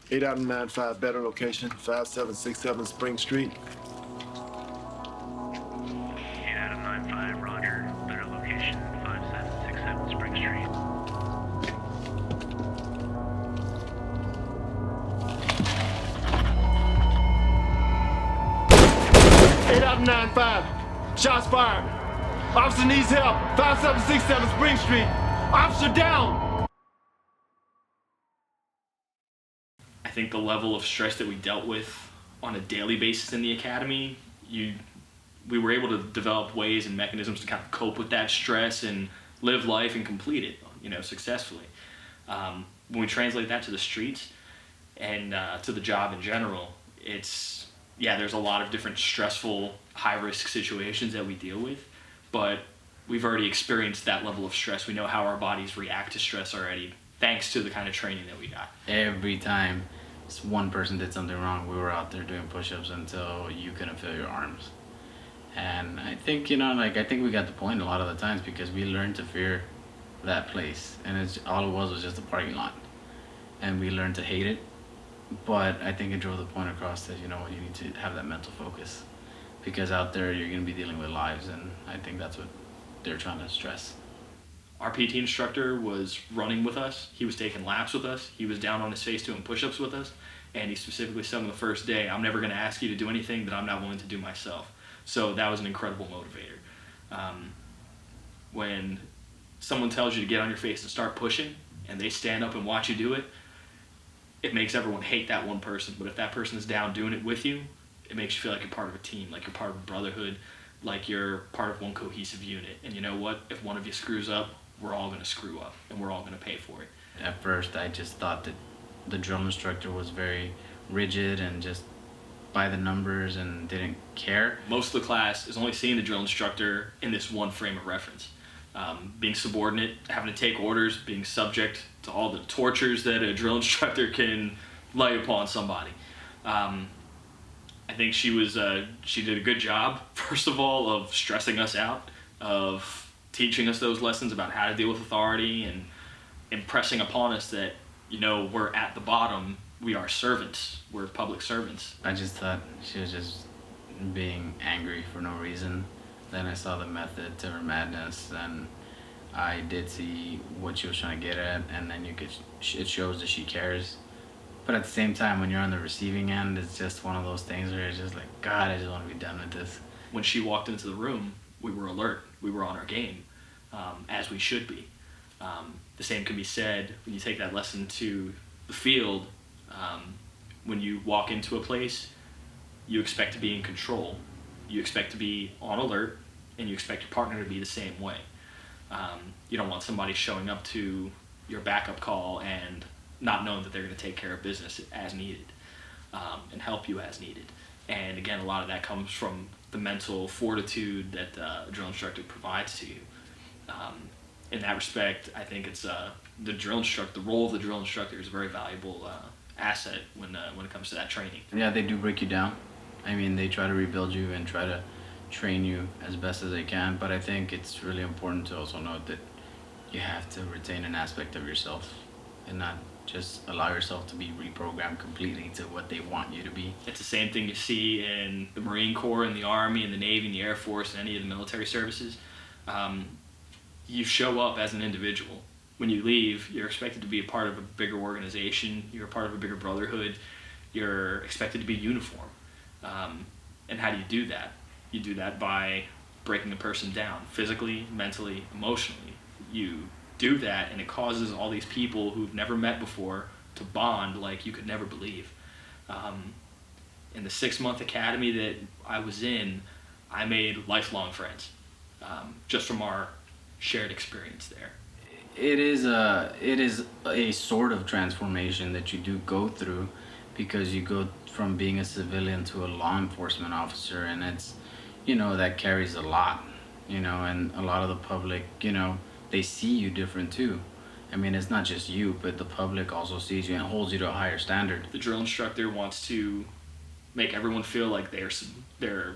8 out of 9, 5 better location, 5767 Spring Street. 8 out of 9, 5, roger. Better location, 5767 Spring Street. Eight out of 9, 5. Shots fired. Officer needs help. 5767 Spring Street. Officer down. I think the level of stress that we dealt with on a daily basis in the academy, we were able to develop ways and mechanisms to kind of cope with that stress and live life and complete it, successfully. When we translate that to the streets and to the job in general, there's a lot of different stressful, high-risk situations that we deal with, but we've already experienced that level of stress. We know how our bodies react to stress already, thanks to the kind of training that we got. Every time one person did something wrong, we were out there doing push-ups until you couldn't feel your arms. And I think, I think we got the point a lot of the times because we learned to fear that place. And all it was just a parking lot. And we learned to hate it. But I think it drove the point across that, you need to have that mental focus. Because out there, you're going to be dealing with lives. And I think that's what they're trying to stress. Our PT instructor was running with us. He was taking laps with us. He was down on his face doing push-ups with us. And he specifically said on the first day, I'm never going to ask you to do anything that I'm not willing to do myself. So that was an incredible motivator. When someone tells you to get on your face and start pushing, and they stand up and watch you do it, it makes everyone hate that one person. But if that person is down doing it with you, it makes you feel like you're part of a team, like you're part of a brotherhood, like you're part of one cohesive unit. And you know what? If one of you screws up, we're all going to screw up, and we're all going to pay for it. At first, I just thought that the drill instructor was very rigid and just by the numbers and didn't care. Most of the class is only seeing the drill instructor in this one frame of reference. Being subordinate, having to take orders, being subject to all the tortures that a drill instructor can lay upon somebody. I think she did a good job, first of all, of stressing us out, of teaching us those lessons about how to deal with authority and impressing upon us that, we're at the bottom. We are servants. We're public servants. I just thought she was just being angry for no reason. Then I saw the method to her madness, and I did see what she was trying to get at, and then it shows that she cares. But at the same time, when you're on the receiving end, it's just one of those things where it's just like, God, I just want to be done with this. When she walked into the room, we were alert. We were on our game, as we should be. The same can be said when you take that lesson to the field. When you walk into a place, you expect to be in control. You expect to be on alert, and you expect your partner to be the same way. You don't want somebody showing up to your backup call and not knowing that they're going to take care of business as needed, and help you as needed. And again, a lot of that comes from the mental fortitude that a drill instructor provides to you. In that respect, I think it's the role of the drill instructor is a very valuable asset when it comes to that training. Yeah, they do break you down. I mean, they try to rebuild you and try to train you as best as they can, but I think it's really important to also note that you have to retain an aspect of yourself and not just allow yourself to be reprogrammed completely to what they want you to be. It's the same thing you see in the Marine Corps, in the Army, in the Navy, in the Air Force, and any of the military services. You show up as an individual. When you leave, you're expected to be a part of a bigger organization, you're a part of a bigger brotherhood, you're expected to be uniform. And how do you do that? You do that by breaking a person down, physically, mentally, emotionally. You do that, and it causes all these people who've never met before to bond like you could never believe. In the 6-month academy that I was in, I made lifelong friends, just from our shared experience there. It is a sort of transformation that you do go through because you go from being a civilian to a law enforcement officer, and it's, that carries a lot, and a lot of the public, they see you different too. I mean, it's not just you, but the public also sees you and holds you to a higher standard. The drill instructor wants to make everyone feel like they're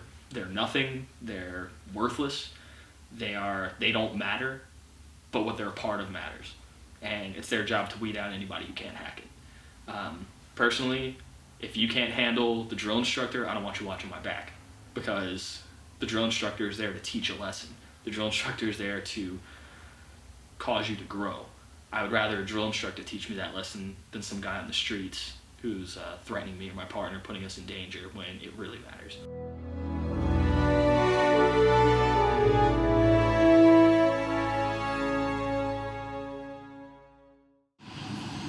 nothing, they're worthless, they don't matter, but what they're a part of matters. And it's their job to weed out anybody who can't hack it. personally, if you can't handle the drill instructor, I don't want you watching my back, because the drill instructor is there to teach a lesson. The drill instructor is there to cause you to grow. I would rather a drill instructor teach me that lesson than some guy on the streets who's threatening me or my partner, putting us in danger when it really matters.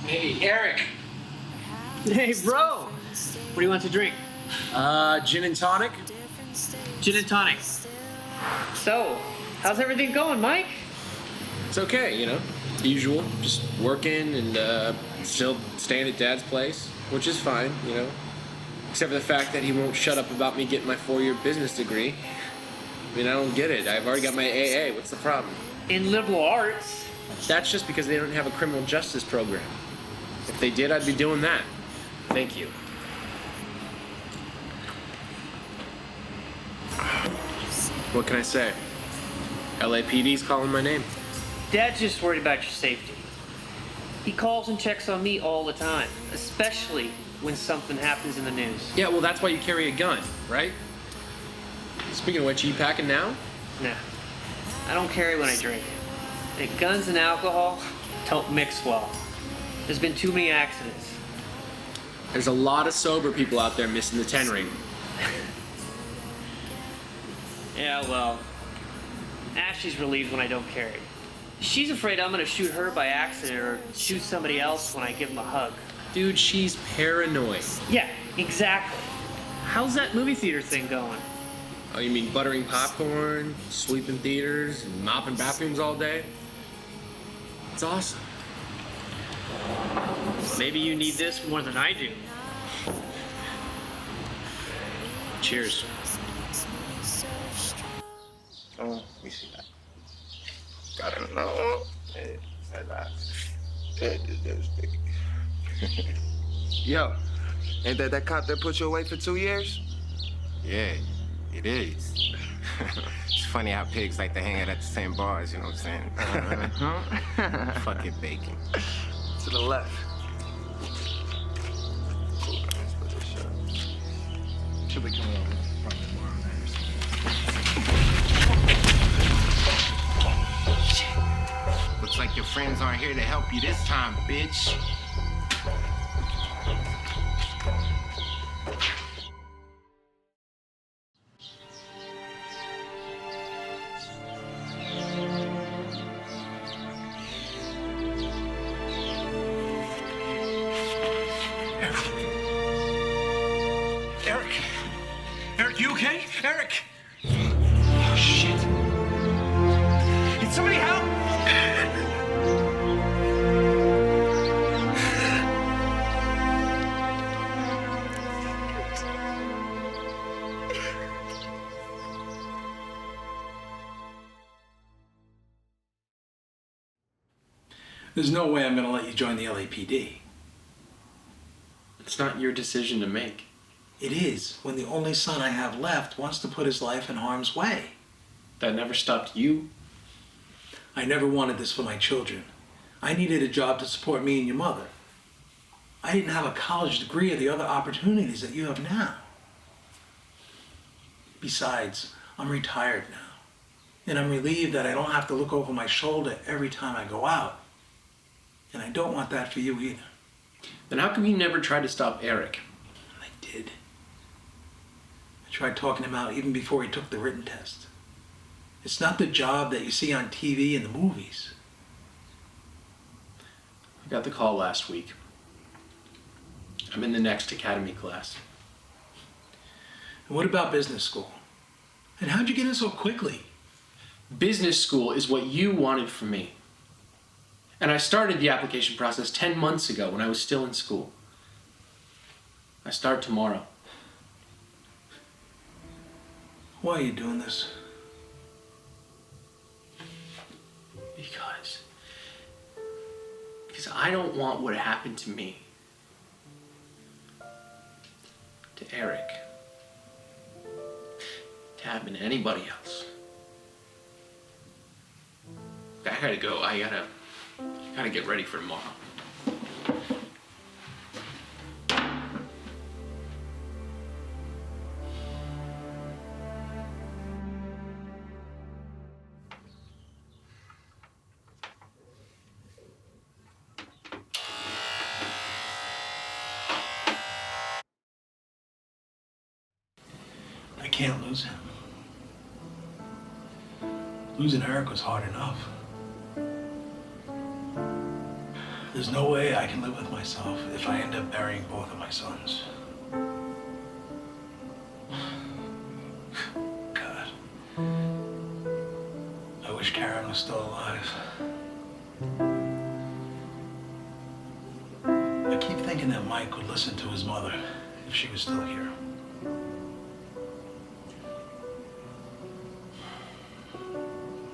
Hey, Eric. Hey, bro. What do you want to drink? Gin and tonic? Gin and tonic. So, how's everything going, Mike? It's okay, you know. Usual. Just working and still staying at Dad's place, which is fine, you know. Except for the fact that he won't shut up about me getting my 4-year business degree. I mean, I don't get it. I've already got my AA. What's the problem? In liberal arts. That's just because they don't have a criminal justice program. If they did, I'd be doing that. Thank you. What can I say? LAPD's calling my name. Dad's just worried about your safety. He calls and checks on me all the time, especially when something happens in the news. Yeah, well, that's why you carry a gun, right? Speaking of which, are you packing now? Nah, I don't carry when I drink. And guns and alcohol don't mix well. There's been too many accidents. There's a lot of sober people out there missing the 10 ring. Yeah, well, Ashley's relieved when I don't carry. She's afraid I'm gonna shoot her by accident or shoot somebody else when I give them a hug. Dude, she's paranoid. Yeah, exactly. How's that movie theater thing going? Oh, you mean buttering popcorn, sweeping theaters, and mopping bathrooms all day? It's awesome. Maybe you need this more than I do. Cheers. Oh, let me see that. Gotta know. Hey, say that. Yo, ain't that cop that put you away for 2 years? Yeah, it is. It's funny how pigs like to hang out at the same bars, you know what I'm saying? Fucking bacon. To the left. Cool, let's put this shot. Should be coming over from tomorrow night. Looks like your friends aren't here to help you this time, bitch. Eric, you okay? Eric! Oh, shit. Can somebody help? There's no way I'm going to let you join the LAPD. It's not your decision to make. It is, when the only son I have left wants to put his life in harm's way. That never stopped you. I never wanted this for my children. I needed a job to support me and your mother. I didn't have a college degree or the other opportunities that you have now. Besides, I'm retired now. And I'm relieved that I don't have to look over my shoulder every time I go out. And I don't want that for you either. Then how come you never tried to stop Eric? I did. I tried talking him out even before he took the written test. It's not the job that you see on TV and the movies. I got the call last week. I'm in the next academy class. And what about business school? And how'd you get in so quickly? Business school is what you wanted from me. And I started the application process 10 months ago when I was still in school. I start tomorrow. Why are you doing this? Because I don't want what happened to me to Eric to happen to anybody else. I gotta go. I gotta get ready for tomorrow. can't lose him. Losing Eric was hard enough. There's no way I can live with myself if I end up burying both of my sons. God. I wish Karen was still alive. I keep thinking that Mike would listen to his mother if she was still here.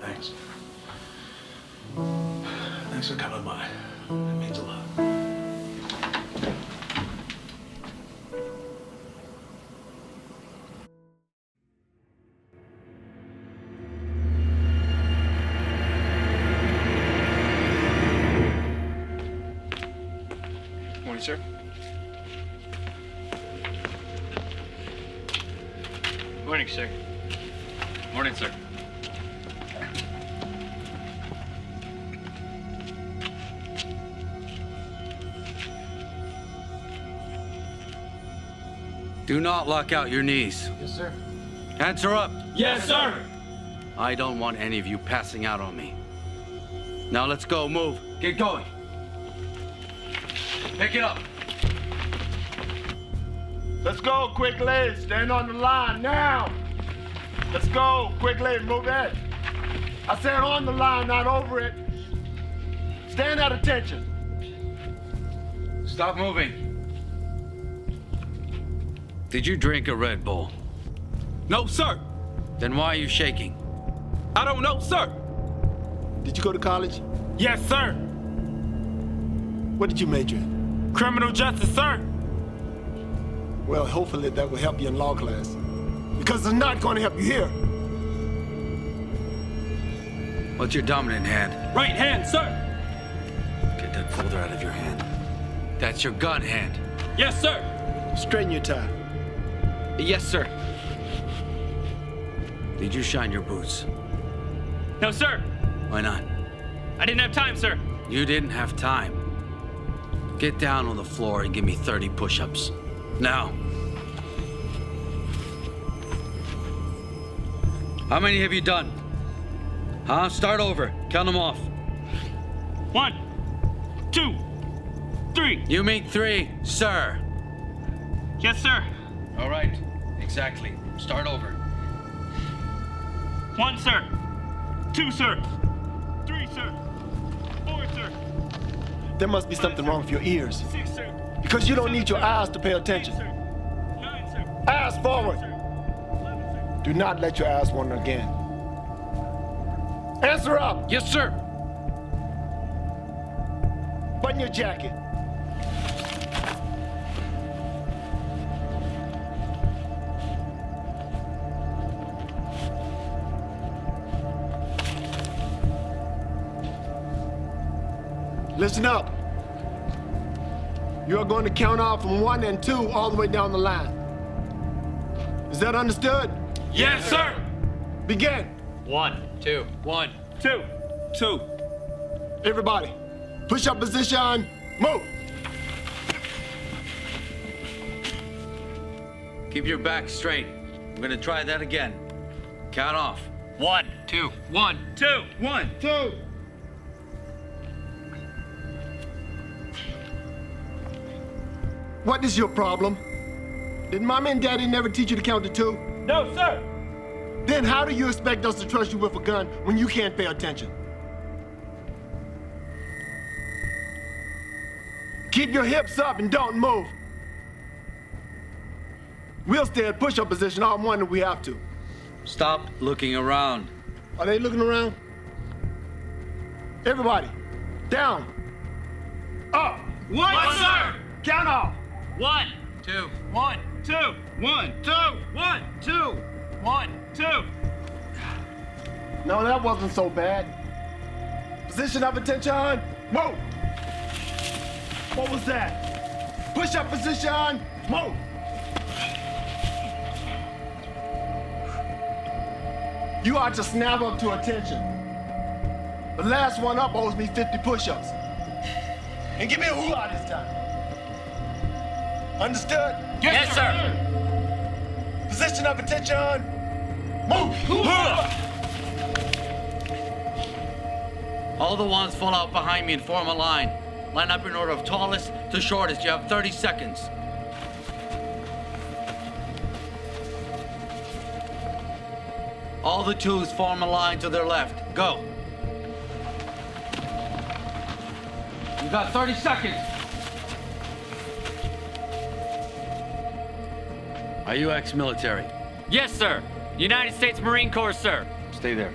Thanks. Thanks for coming by. It means a lot. Morning, sir. Morning, sir. Morning, sir. Do not lock out your knees. Yes, sir. Hands are up. Yes, sir. I don't want any of you passing out on me. Now let's go, move. Get going. Pick it up. Let's go, quickly. Stand on the line now. Let's go, quickly. Move it. I said on the line, not over it. Stand at attention. Stop moving. Did you drink a Red Bull? No, sir. Then why are you shaking? I don't know, sir. Did you go to college? Yes, sir. What did you major in? Criminal justice, sir. Well, hopefully that will help you in law class. Because it's not going to help you here. What's your dominant hand? Right hand, sir. Get that folder out of your hand. That's your gun hand. Yes, sir. Straighten your tie. Yes, sir. Did you shine your boots? No, sir. Why not? I didn't have time, sir. You didn't have time. Get down on the floor and give me 30 push-ups. Now. How many have you done? Huh? Start over. Count them off. 1, 2, 3. You mean 3, sir. Yes, sir. All right. Exactly. Start over. 1, sir. 2, sir. 3, sir. 4, sir. There must be something wrong with your ears. 6, sir. Because you don't need your eyes to pay attention. 9, sir. Eyes forward. 11, sir. Do not let your eyes wander again. Answer up. Yes, sir. Button your jacket. Listen up. You are going to count off from 1 and 2 all the way down the line. Is that understood? Yes, sir. Begin. 1, 2, 1, 2, 2. Everybody, push up position, move. Keep your back straight. I'm gonna try that again. Count off. 1, 2, 1, 2, 1. 2. What is your problem? Did Mommy and Daddy never teach you to count to 2? No, sir. Then how do you expect us to trust you with a gun when you can't pay attention? Keep your hips up and don't move. We'll stay at push-up position all morning if we have to. Stop looking around. Are they looking around? Everybody, down, up. 1, sir. Count off. 1, 2. 1, 2, 1, 2, 1, 2. 1, 2. No, that wasn't so bad. Position of attention, move. What was that? Push-up position, move. You are to snap up to attention. The last one up owes me 50 push-ups. And give me a hoo-ha this time. Understood? Yes, sir. Position of attention. Move. All the ones fall out behind me and form a line. Line up in order of tallest to shortest. You have 30 seconds. All the twos form a line to their left. Go. You got 30 seconds. Are you ex-military? Yes, sir. United States Marine Corps, sir. Stay there.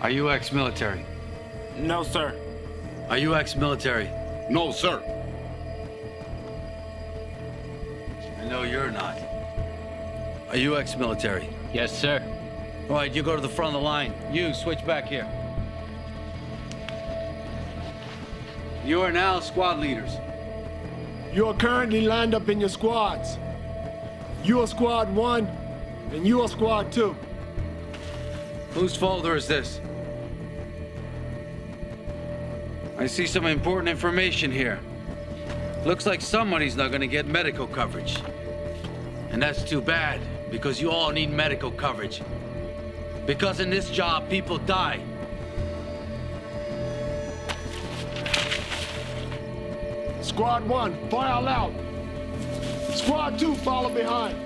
Are you ex-military? No, sir. Are you ex-military? No, sir. I know you're not. Are you ex-military? Yes, sir. All right, you go to the front of the line. You, switch back here. You are now squad leaders. You are currently lined up in your squads. You are squad 1, and you are squad 2. Whose folder is this? I see some important information here. Looks like somebody's not gonna get medical coverage. And that's too bad, because you all need medical coverage. Because in this job, people die. Squad 1, file out. Squad 2, follow behind.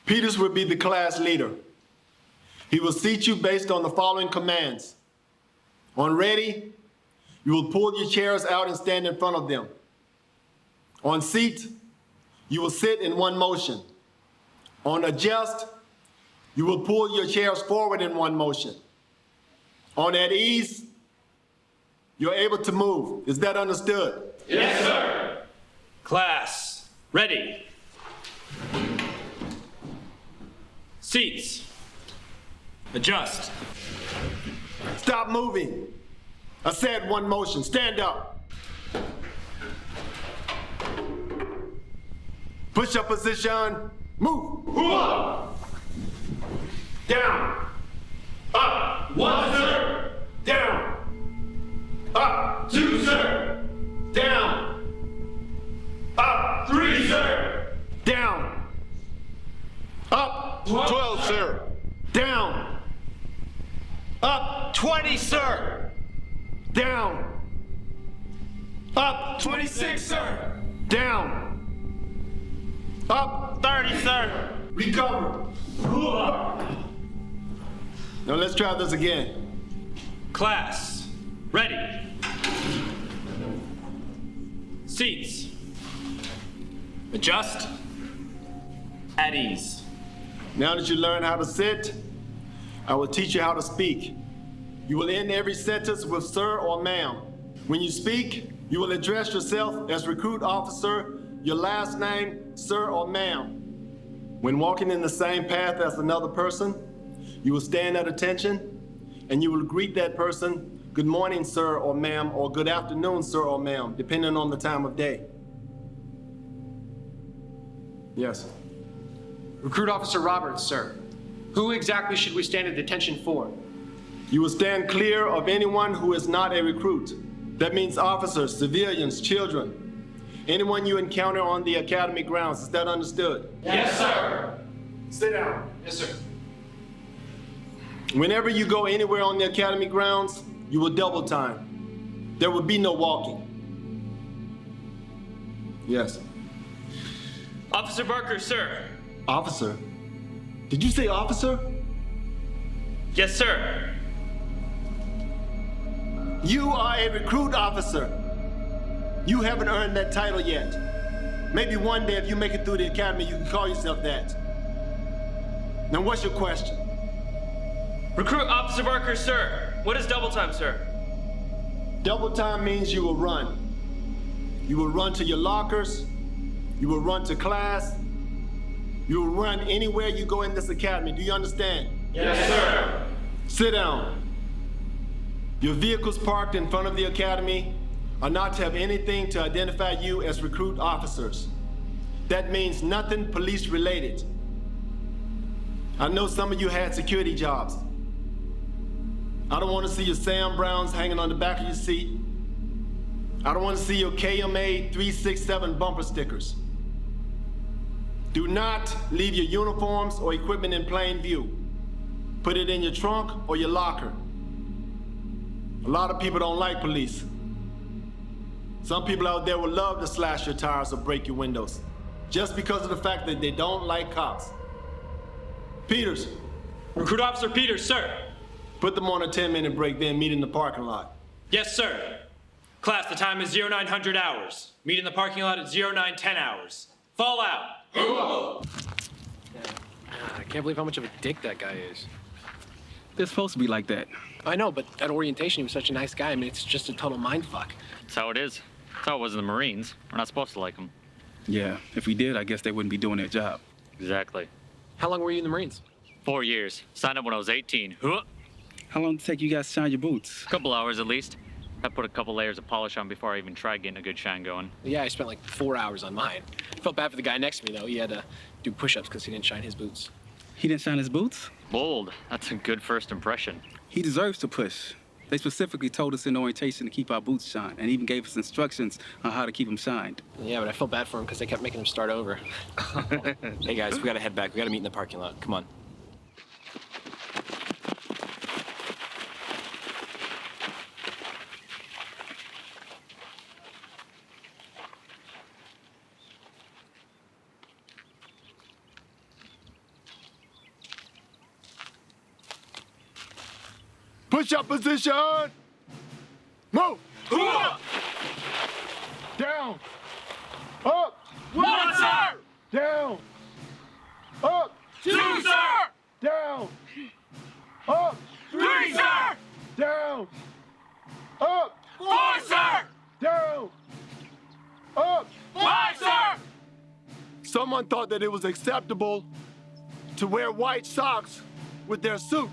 Peters will be the class leader. He will seat you based on the following commands. On ready, you will pull your chairs out and stand in front of them. On seat, you will sit in one motion. On adjust, you will pull your chairs forward in one motion. On at ease, you're able to move. Is that understood? Yes, sir. Class, ready. Seats. Adjust. Stop moving. I said one motion. Stand up. Push up position. Move. Down. Up. 1, sir. Down. Up. 2, sir. Down. Up. 3, sir. Down. Up. 12, sir. Down. Up. 20, sir. Down. Up. 26, sir. Down. Up. 30, sir. Recover. Now let's try this again. Class, ready. Seats. Adjust. At ease. Now that you learn how to sit, I will teach you how to speak. You will end every sentence with sir or ma'am. When you speak, you will address yourself as recruit officer, your last name, sir or ma'am. When walking in the same path as another person, you will stand at attention and you will greet that person, good morning, sir or ma'am, or good afternoon, sir or ma'am, depending on the time of day. Yes. Recruit Officer Roberts, sir. Who exactly should we stand at attention for? You will stand clear of anyone who is not a recruit. That means officers, civilians, children. Anyone you encounter on the academy grounds. Is that understood? Yes, sir. Sit down. Yes, sir. Whenever you go anywhere on the academy grounds, you will double time. There will be no walking. Yes. Officer Barker, sir. Officer? Did you say officer? Yes, sir. You are a recruit officer. You haven't earned that title yet. Maybe one day if you make it through the academy, you can call yourself that. Now what's your question? Recruit Officer Barker, sir. What is double time, sir? Double time means you will run. You will run to your lockers. You will run to class. You will run anywhere you go in this academy. Do you understand? Yes, sir. Sit down. Your vehicles parked in front of the academy are not to have anything to identify you as recruit officers. That means nothing police related. I know some of you had security jobs. I don't want to see your Sam Browns hanging on the back of your seat. I don't want to see your KMA 367 bumper stickers. Do not leave your uniforms or equipment in plain view. Put it in your trunk or your locker. A lot of people don't like police. Some people out there would love to slash your tires or break your windows, just because of the fact that they don't like cops. Peters. Recruit Officer Peters, sir. Put them on a 10-minute break, then meet in the parking lot. Yes, sir. Class, the time is 0900 hours. Meet in the parking lot at 0910 hours. Fall out. I can't believe how much of a dick that guy is. They're supposed to be like that. I know, but at orientation, he was such a nice guy. I mean, it's just a total mindfuck. That's how it is. That's how it was in the Marines. We're not supposed to like them. Yeah, if we did, I guess they wouldn't be doing their job. Exactly. How long were you in the Marines? 4 years. Signed up when I was 18. How long did it take you guys to shine your boots? A couple hours at least. I put a couple layers of polish on before I even tried getting a good shine going. Yeah, I spent like 4 hours on mine. Felt bad for the guy next to me, though. He had to do push-ups because he didn't shine his boots. He didn't shine his boots? Bold. That's a good first impression. He deserves to push. They specifically told us in orientation to keep our boots shined and even gave us instructions on how to keep them shined. Yeah, but I felt bad for him because they kept making him start over. Hey guys, we gotta head back. We gotta meet in the parking lot. Come on. Push-up position! Move! Down! Up! One, sir! Down! Up! Two, sir! Down! Up! Three, sir! Down! Up! Four, sir! Down! Up! Five, sir! Someone thought that it was acceptable to wear white socks with their suit.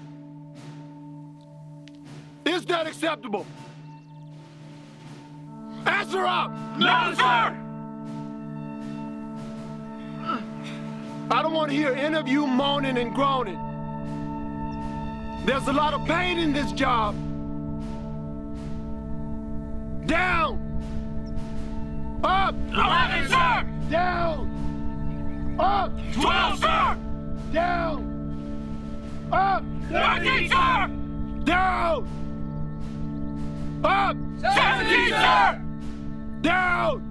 Is that acceptable? Answer up! No, sir! I don't want to hear any of you moaning and groaning. There's a lot of pain in this job. Down! Up! 11, sir! Down! Up! 12, sir! Down! Up! 13, sir! Down! Up! 17, sir! Down!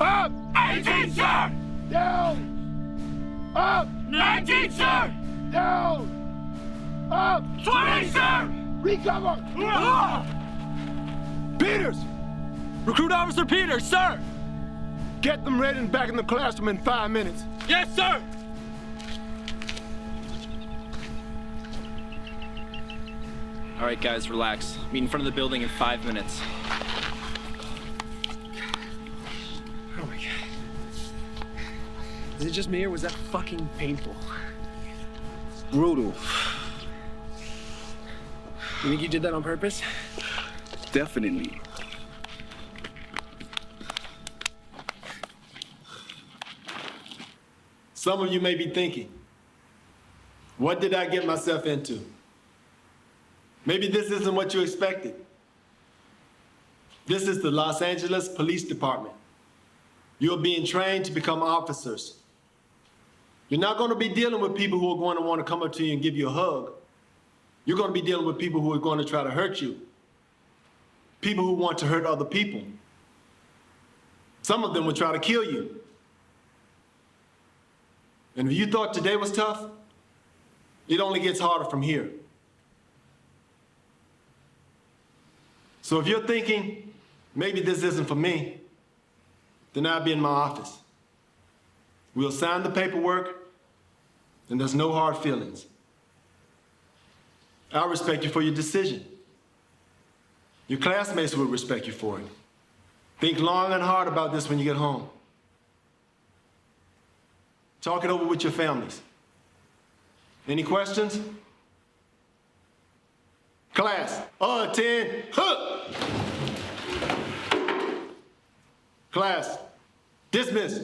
Up! 18, sir! Down! Up! 19, sir! Down! Up! 20, sir! Recover! Peters! Recruit Officer Peters, sir! Get them ready and back in the classroom in 5 minutes. Yes, sir! All right, guys, relax. Meet in front of the building in 5 minutes. Oh my God. Is it just me or was that fucking painful? Brutal. You think you did that on purpose? Definitely. Some of you may be thinking, what did I get myself into? Maybe this isn't what you expected. This is the Los Angeles Police Department. You're being trained to become officers. You're not going to be dealing with people who are going to want to come up to you and give you a hug. You're going to be dealing with people who are going to try to hurt you. People who want to hurt other people. Some of them will try to kill you. And if you thought today was tough, it only gets harder from here. So if you're thinking, maybe this isn't for me, then I'll be in my office. We'll sign the paperwork, and there's no hard feelings. I'll respect you for your decision. Your classmates will respect you for it. Think long and hard about this when you get home. Talk it over with your families. Any questions? Class, attend. Class, dismiss.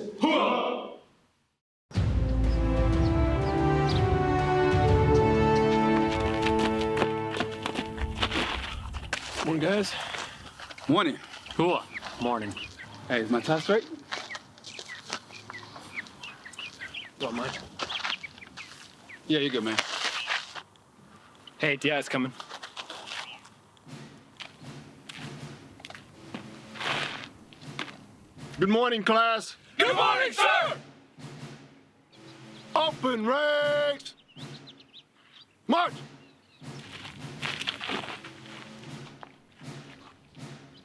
Morning, guys. Morning. Cool. Morning. Hey, is my tie straight? What, mine? Yeah, you're good, man. Hey, DI's coming. Good morning, class. Good morning, sir! Open ranks. March.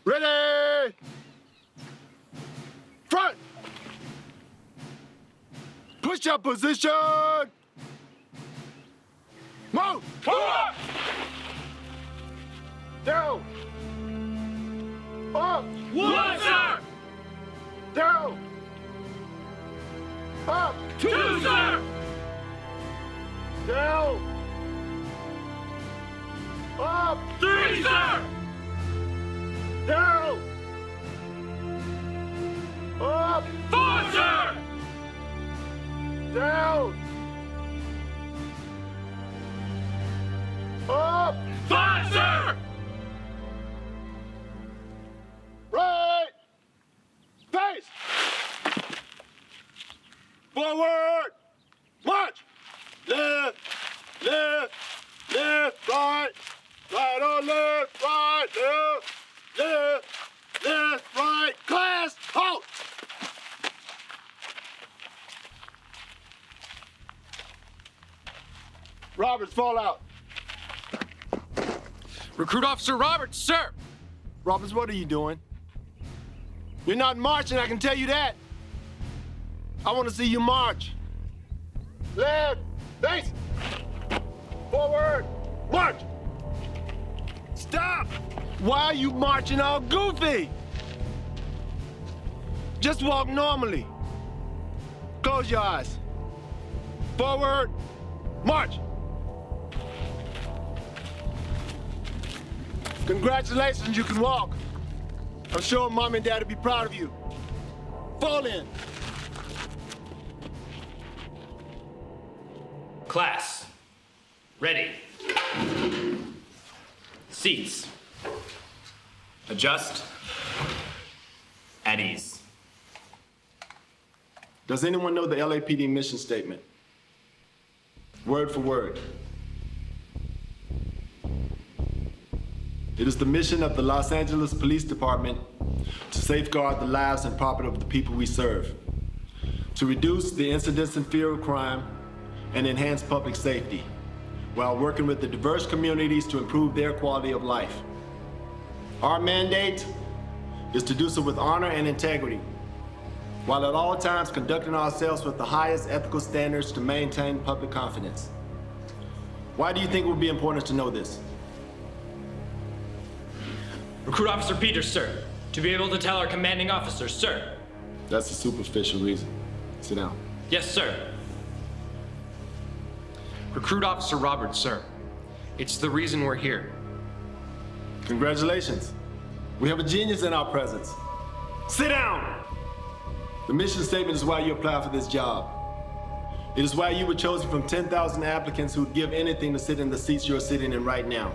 Ready. Front. Push up position. Move. Up! Down. Up. One, sir! Down. Up. Two, sir! Down. Up. Three, sir! Down. Up. Four, sir! Down. Up. Five, sir! Right. Face. Forward. March. Left. Left. Left. Right. Right on left. Right. Left. Left. Left. Right. Class. Halt. Roberts, fall out. Recruit Officer Roberts, sir! Roberts, what are you doing? You're not marching, I can tell you that. I want to see you march. Left, face, forward, march. Stop! Why are you marching all goofy? Just walk normally. Close your eyes. Forward, march. Congratulations, you can walk. I'm sure Mom and Dad will be proud of you. Fall in. Class, ready. Seats. Adjust. At ease. Does anyone know the LAPD mission statement? Word for word. It is the mission of the Los Angeles Police Department to safeguard the lives and property of the people we serve, to reduce the incidence and fear of crime, and enhance public safety, while working with the diverse communities to improve their quality of life. Our mandate is to do so with honor and integrity, while at all times conducting ourselves with the highest ethical standards to maintain public confidence. Why do you think it would be important to know this? Recruit Officer Peters, sir. To be able to tell our commanding officer, sir. That's a superficial reason. Sit down. Yes, sir. Recruit Officer Roberts, sir. It's the reason we're here. Congratulations. We have a genius in our presence. Sit down! The mission statement is why you applied for this job. It is why you were chosen from 10,000 applicants who would give anything to sit in the seats you're sitting in right now.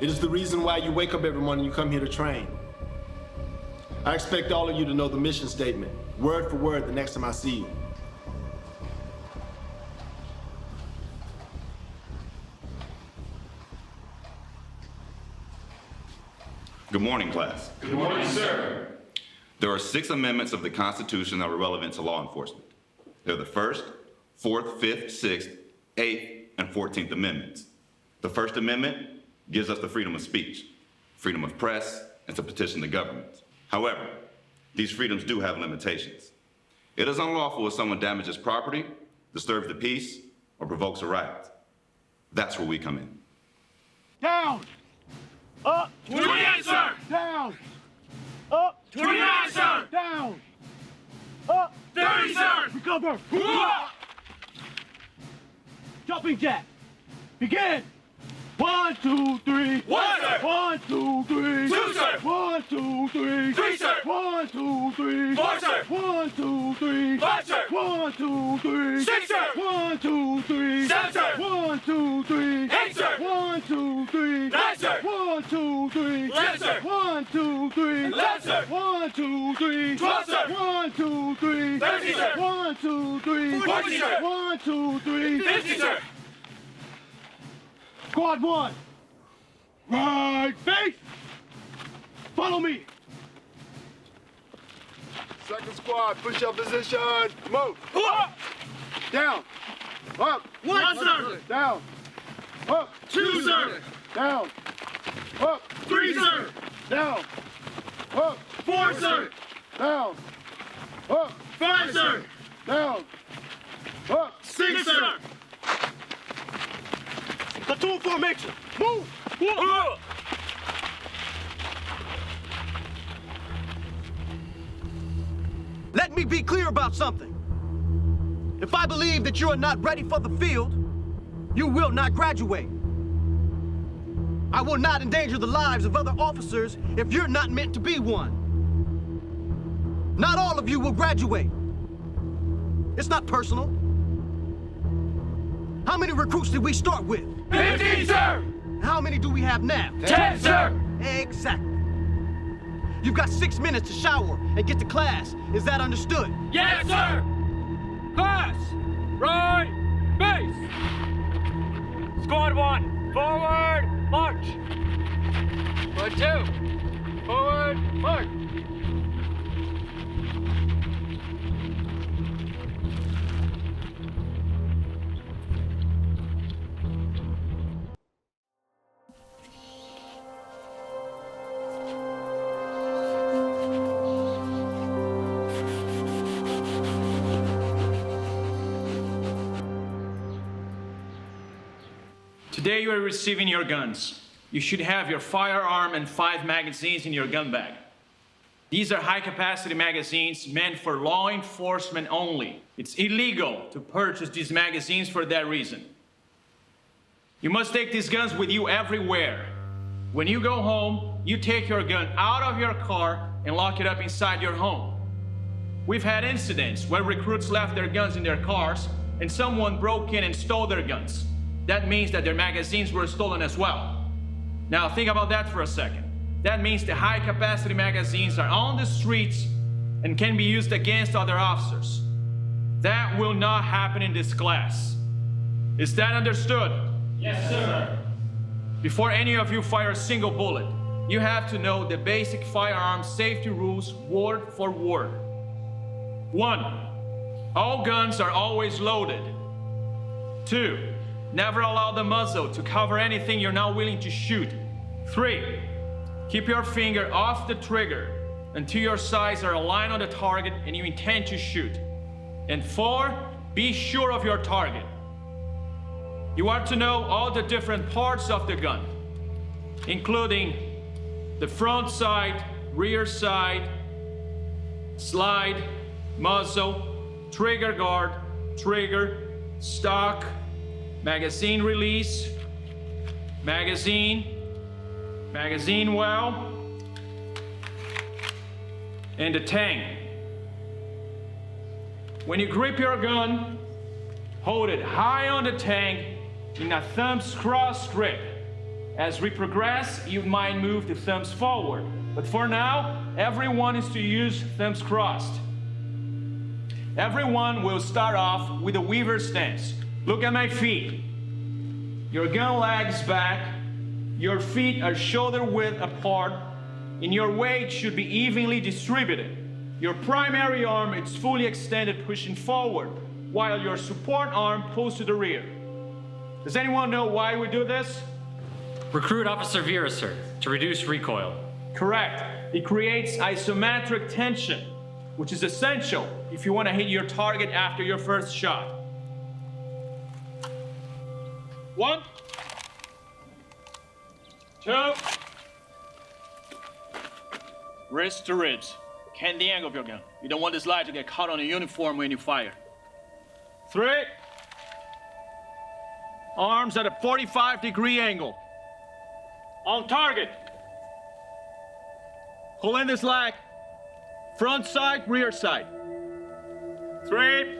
It is the reason why you wake up every morning and you come here to train. I expect all of you to know the mission statement, word for word, the next time I see you. Good morning, class. Good morning, sir. There are 6 amendments of the Constitution that are relevant to law enforcement. They're the 1st, 4th, 5th, 6th, 8th, and 14th Amendments. The First Amendment gives us the freedom of speech, freedom of press, and to petition the government. However, these freedoms do have limitations. It is unlawful if someone damages property, disturbs the peace, or provokes a riot. That's where we come in. Down! Up! 28, sir! Down! Up! 29, sir! Down! Up! 30, sir! Recover! Jumping jack! Begin! 1, 2, 3. 1, sir! 1, 2, 3. 2, sir! 1, 2, 3. 3, sir! 1, 2, 3. 4, sir! 1, 2, 3. 5, sir! 1, 2, 3. 6, sir! 1, 2, 3. 7, sir! 1, 2, 3. 8, sir! 1, 2, 3. 9, sir! 1, 1, 2, 3. Yes, sir. 1, 2, 3. Yes, sir. 1, 2, 3. 12, sir. 1, 2, 3. 30, sir. 1, 2, 3. 40, sir. 1, 2, 3. 50, sir. Squad 1. Right face. Follow me. Second squad, push up position. Move. Down. Up. 1, sir. Down. Up. 2, sir. Down. Up. 3, sir. Down. Up. 4, sir. Down. Up. 5, sir. Down. Up. 6, sir. Platoon formation. Move. Let me be clear about something. If I believe that you are not ready for the field, you will not graduate. I will not endanger the lives of other officers if you're not meant to be one. Not all of you will graduate. It's not personal. How many recruits did we start with? 15, sir. How many do we have now? 10, sir. Exactly. You've got 6 minutes to shower and get to class. Is that understood? Yes, sir. Pass. Right. Base. Squad 1. Forward. March. Squad 2. Forward. March. Today you are receiving your guns. You should have your firearm and 5 magazines in your gun bag. These are high-capacity magazines meant for law enforcement only. It's illegal to purchase these magazines for that reason. You must take these guns with you everywhere. When you go home, you take your gun out of your car and lock it up inside your home. We've had incidents where recruits left their guns in their cars and someone broke in and stole their guns. That means that their magazines were stolen as well. Now think about that for a second. That means the high-capacity magazines are on the streets and can be used against other officers. That will not happen in this class. Is that understood? Yes, sir. Before any of you fire a single bullet, you have to know the basic firearm safety rules word for word. 1. All guns are always loaded. 2. Never allow the muzzle to cover anything you're not willing to shoot. 3. Keep your finger off the trigger until your sights are aligned on the target and you intend to shoot. And 4. Be sure of your target. You are to know all the different parts of the gun, including the front sight, rear sight, slide, muzzle, trigger guard, trigger, stock, magazine release, magazine well, and the tang. When you grip your gun, hold it high on the tang in a thumbs cross grip. As we progress, you might move the thumbs forward, but for now, everyone is to use thumbs crossed. Everyone will start off with a weaver stance. Look at my feet. Your gun lags back, your feet are shoulder width apart, and your weight should be evenly distributed. Your primary arm is fully extended, pushing forward, while your support arm pulls to the rear. Does anyone know why we do this? Recruit Officer Vera, sir, to reduce recoil. Correct. It creates isometric tension, which is essential if you want to hit your target after your first shot. 1, 2. Wrist to ribs. Can the angle of your gun. You don't want this light to get caught on your uniform when you fire. 3. Arms at a 45-degree angle. On target. Pull in this leg. Front side, rear side. 3.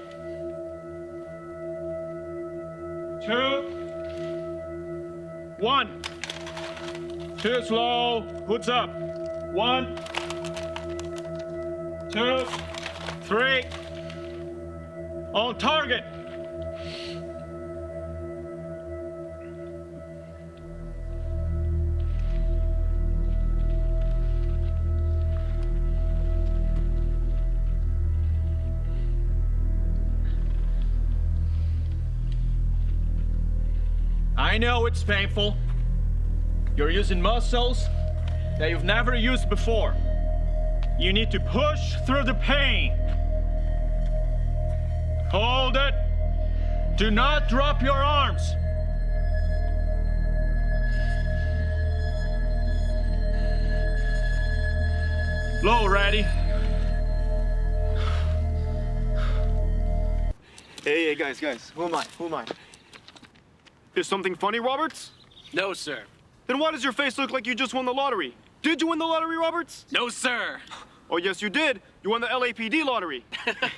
2. 1. Too slow. Hoods up. 1, 2, 3. On target. I know it's painful. You're using muscles that you've never used before. You need to push through the pain. Hold it. Do not drop your arms. Low, ready. Hey, guys, who am I? Is something funny, Roberts? No, sir. Then why does your face look like you just won the lottery? Did you win the lottery, Roberts? No, sir. Oh, yes, you did. You won the LAPD lottery.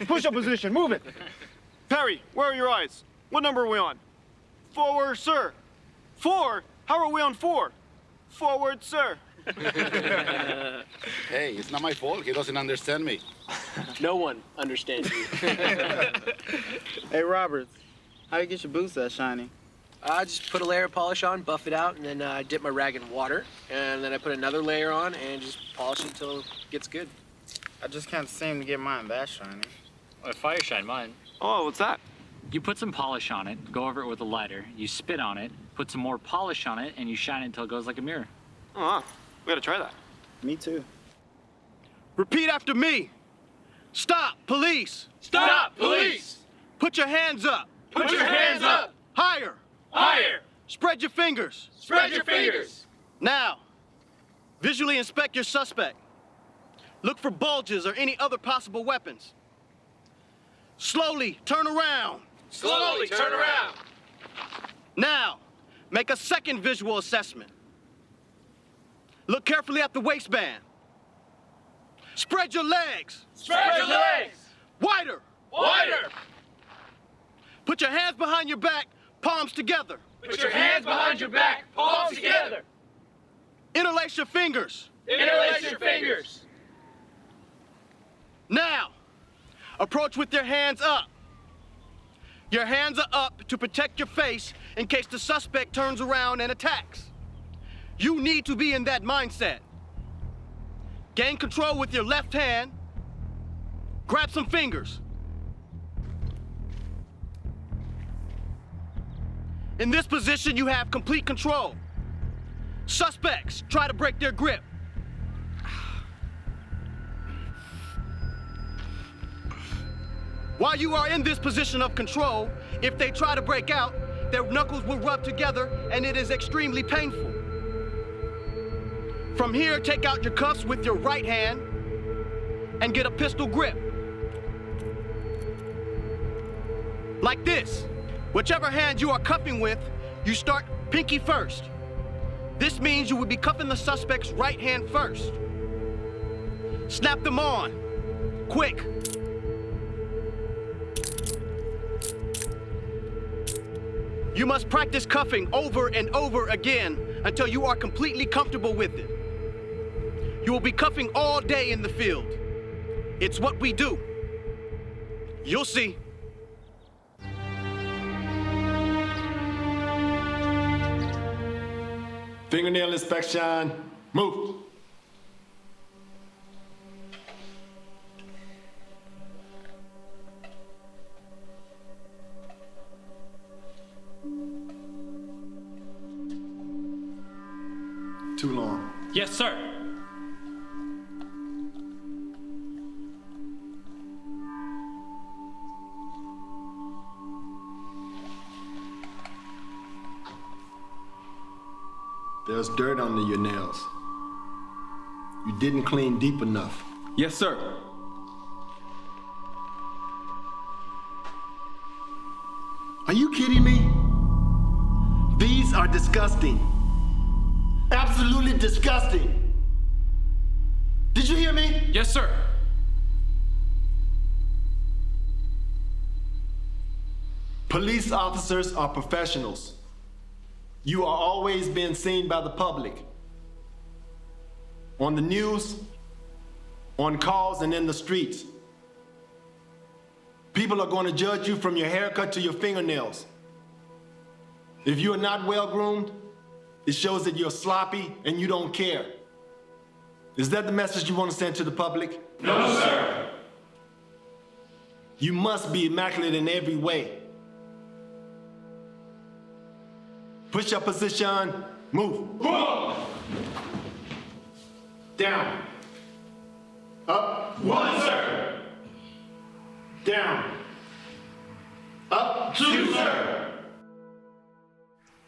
Push-up position, move it. Perry, where are your eyes? What number are we on? Forward, sir. 4? How are we on 4? Forward, sir. Hey, it's not my fault. He doesn't understand me. No one understands you. Hey, Roberts, how you get your boots that shiny? I just put a layer of polish on, buff it out, and then I dip my rag in water, and then I put another layer on and just polish it until it gets good. I just can't seem to get mine that shiny. Well, fire shine mine. Oh, what's that? You put some polish on it, go over it with a lighter, you spit on it, put some more polish on it, and you shine it until it goes like a mirror. Oh, we gotta try that. Me too. Repeat after me. Stop, police. Stop, police. Put your hands up. Put your hands up. Higher. Higher. Spread your fingers. Spread your fingers. Now, visually inspect your suspect. Look for bulges or any other possible weapons. Slowly turn around. Slowly turn around. Now, make a second visual assessment. Look carefully at the waistband. Spread your legs. Spread your legs. Wider. Wider. Put your hands behind your back, palms together. Put your hands behind your back, palms together. Interlace your fingers. Interlace your fingers. Now, approach with your hands up. Your hands are up to protect your face in case the suspect turns around and attacks. You need to be in that mindset. Gain control with your left hand. Grab some fingers. In this position, you have complete control. Suspects try to break their grip. While you are in this position of control, if they try to break out, their knuckles will rub together and it is extremely painful. From here, take out your cuffs with your right hand and get a pistol grip. Like this. Whichever hand you are cuffing with, you start pinky first. This means you will be cuffing the suspect's right hand first. Snap them on. Quick. You must practice cuffing over and over again until you are completely comfortable with it. You will be cuffing all day in the field. It's what we do. You'll see. Fingernail inspection. Move. Too long. Yes, sir. There's dirt under your nails. You didn't clean deep enough. Yes, sir. Are you kidding me? These are disgusting. Absolutely disgusting. Did you hear me? Yes, sir. Police officers are professionals. You are always being seen by the public. on the news, on calls, and in the streets. People are going to judge you from your haircut to your fingernails. If you are not well groomed, it shows that you're sloppy and you don't care. Is that the message you want to send to the public? No, sir. You must be immaculate in every way. Push up position, move. Down. Up. One, sir. Down. Up. Two, sir.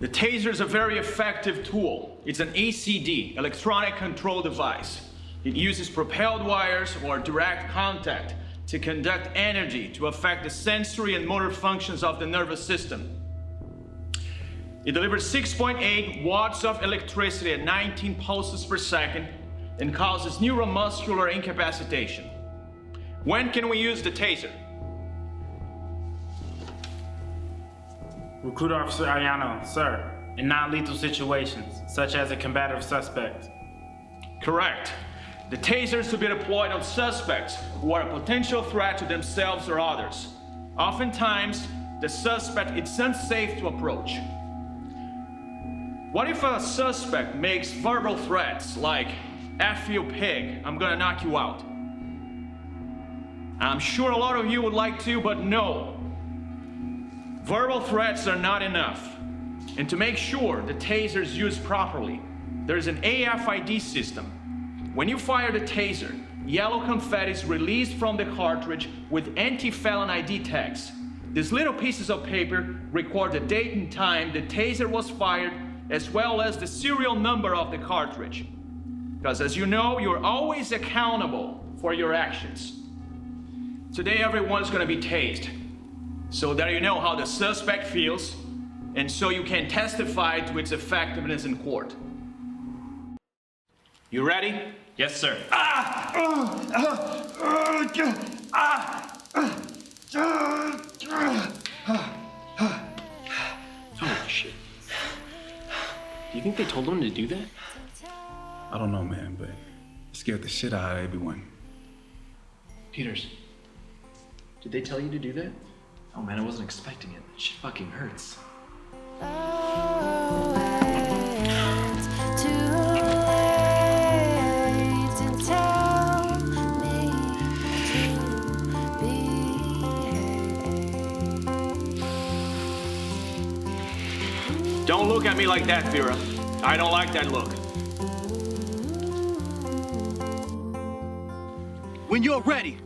The Taser is a very effective tool. It's an ECD, electronic control device. It uses propelled wires or direct contact to conduct energy to affect the sensory and motor functions of the nervous system. It delivers 6.8 watts of electricity at 19 pulses per second and causes neuromuscular incapacitation. When can we use the Taser? Recruit Officer Ayano, sir, in non-lethal situations, such as a combative suspect. Correct. The Taser is to be deployed on suspects who are a potential threat to themselves or others. Oftentimes, the suspect is unsafe to approach. What if a suspect makes verbal threats like, "F you pig, I'm gonna knock you out"? I'm sure a lot of you would like to, but no. Verbal threats are not enough. And to make sure the Taser is used properly, there's an AFID system. When you fire the Taser, yellow confetti is released from the cartridge with anti-felon ID tags. These little pieces of paper record the date and time the Taser was fired, as well as the serial number of the cartridge. Because as you know, you're always accountable for your actions. Today, everyone's gonna be tased. So that you know how the suspect feels, and so you can testify to its effectiveness in court. You ready? Yes, sir. Holy shit. Do you think they told him to do that? I don't know, man, but it scared the shit out of everyone. Peters, did they tell you to do that? Oh man, I wasn't expecting it. That shit fucking hurts. Don't look at me like that, Vera. I don't like that look. When you're ready,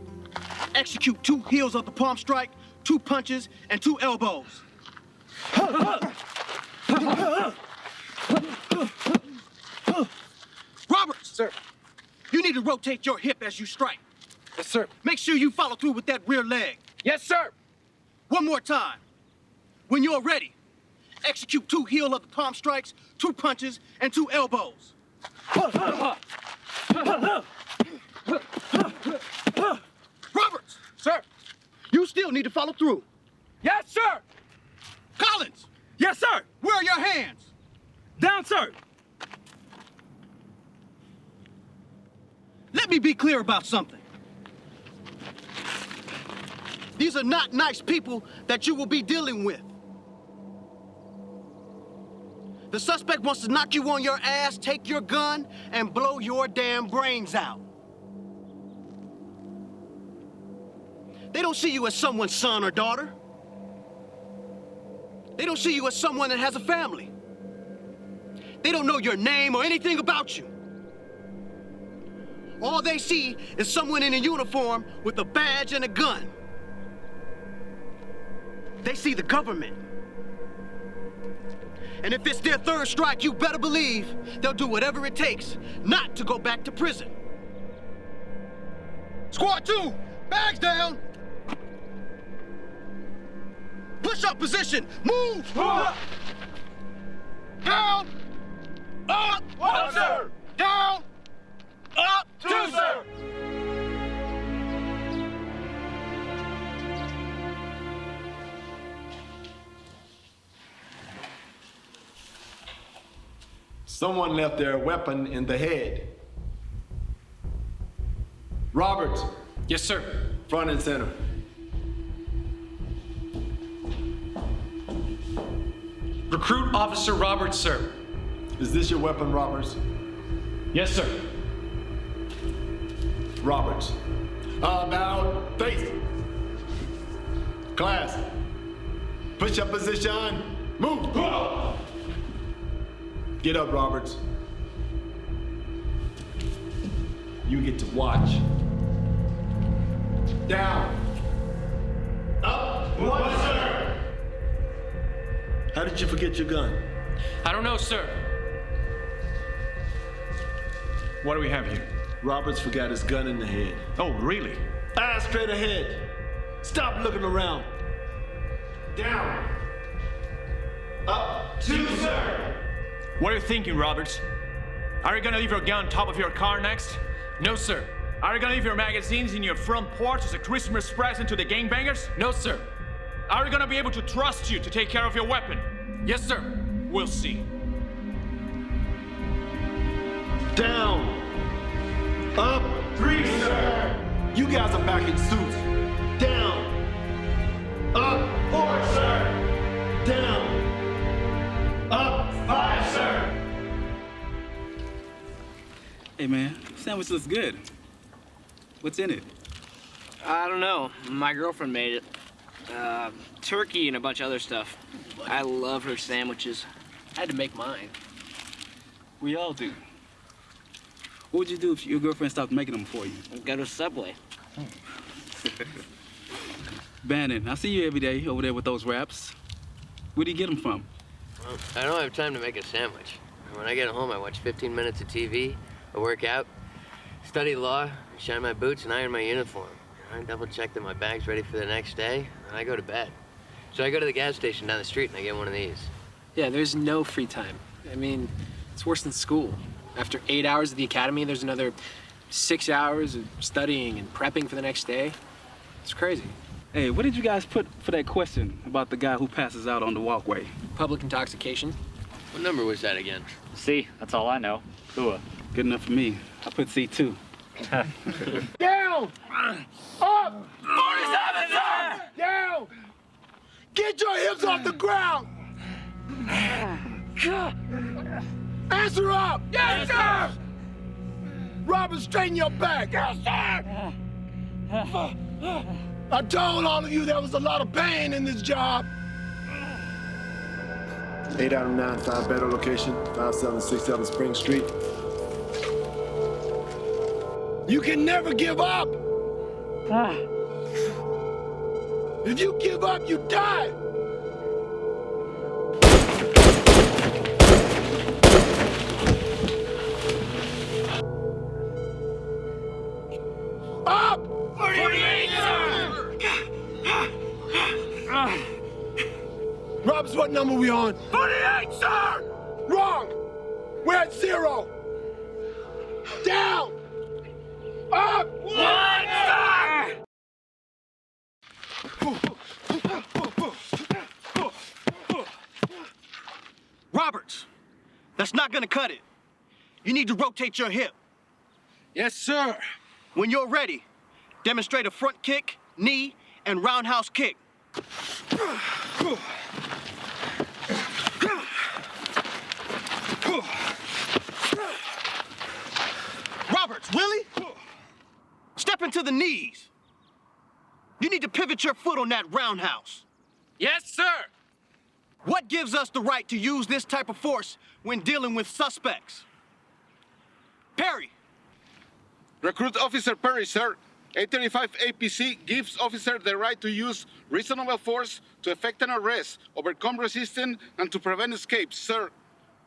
execute 2 heels of the palm strike, 2 punches, and 2 elbows. Roberts! Sir. You need to rotate your hip as you strike. Yes, sir. Make sure you follow through with that rear leg. Yes, sir. One more time. When you're ready, execute 2 heel of the palm strikes, 2 punches, and 2 elbows. Roberts! Sir. You still need to follow through. Yes, sir! Collins! Yes, sir! Where are your hands? Down, sir! Let me be clear about something. These are not nice people that you will be dealing with. The suspect wants to knock you on your ass, take your gun, and blow your damn brains out. They don't see you as someone's son or daughter. They don't see you as someone that has a family. They don't know your name or anything about you. All they see is someone in a uniform with a badge and a gun. They see the government. And if it's their 3rd strike, you better believe they'll do whatever it takes not to go back to prison. Squad 2, bags down. Push-up position, move. Down, up, 1, sir. Down, up, 2, sir. Someone left their weapon in the head. Roberts. Yes, sir. Front and center. Recruit Officer Roberts, sir. Is this your weapon, Roberts? Yes, sir. Roberts. About face. Class. Push up position. Move. Get up, Roberts. You get to watch. Down. Up. One, sir. How did you forget your gun? I don't know, sir. What do we have here? Roberts forgot his gun in the head. Oh, really? Eyes straight ahead. Stop looking around. Down. Up. 2, sir. What are you thinking, Roberts? Are you gonna leave your gun on top of your car next? No, sir. Are you gonna leave your magazines in your front porch as a Christmas present to the gangbangers? No, sir. Are we gonna be able to trust you to take care of your weapon? Yes, sir. We'll see. Down. Up. 3, sir. You guys are back in suits. Down. Up. 4, sir. Down. Up. 5, sir. Hey, man, sandwich looks good. What's in it? I don't know. My girlfriend made it. Turkey and a bunch of other stuff. I love her sandwiches. I had to make mine. We all do. What would you do if your girlfriend stopped making them for you? Go to Subway. Bannon, I see you every day over there with those wraps. Where do you get them from? Well, I don't have time to make a sandwich. When I get home, I watch 15 minutes of TV, I work out, study law, shine my boots, and iron my uniform. I double-check that my bag's ready for the next day, and I go to bed. So I go to the gas station down the street, and I get one of these. Yeah, there's no free time. I mean, it's worse than school. After 8 hours at the academy, there's another 6 hours of studying and prepping for the next day. It's crazy. Hey, what did you guys put for that question about the guy who passes out on the walkway? Public intoxication. What number was that again? C, that's all I know. Cool. Good enough for me. I put C2. Down! Up! 47, sir! Down! Get your hips off the ground! Answer up! Yes, sir! Robert, straighten your back! Yes, sir! I told all of you there was a lot of pain in this job. 8 out of 9, 5 better location, 5767 Spring Street. You can never give up. If you give up, you die. Up! 48, sir! Roberts, what number we on? 48, sir! Wrong! We're at 0. Down! Up! 1, sir! Roberts, that's not gonna cut it. You need to rotate your hip. Yes, sir. When you're ready, demonstrate a front kick, knee, and roundhouse kick. Roberts, Willie, step into the knees. You need to pivot your foot on that roundhouse. Yes, sir. What gives us the right to use this type of force when dealing with suspects? Perry. Recruit Officer Perry, sir. 835 APC gives officer the right to use reasonable force to effect an arrest, overcome resistance, and to prevent escape, sir.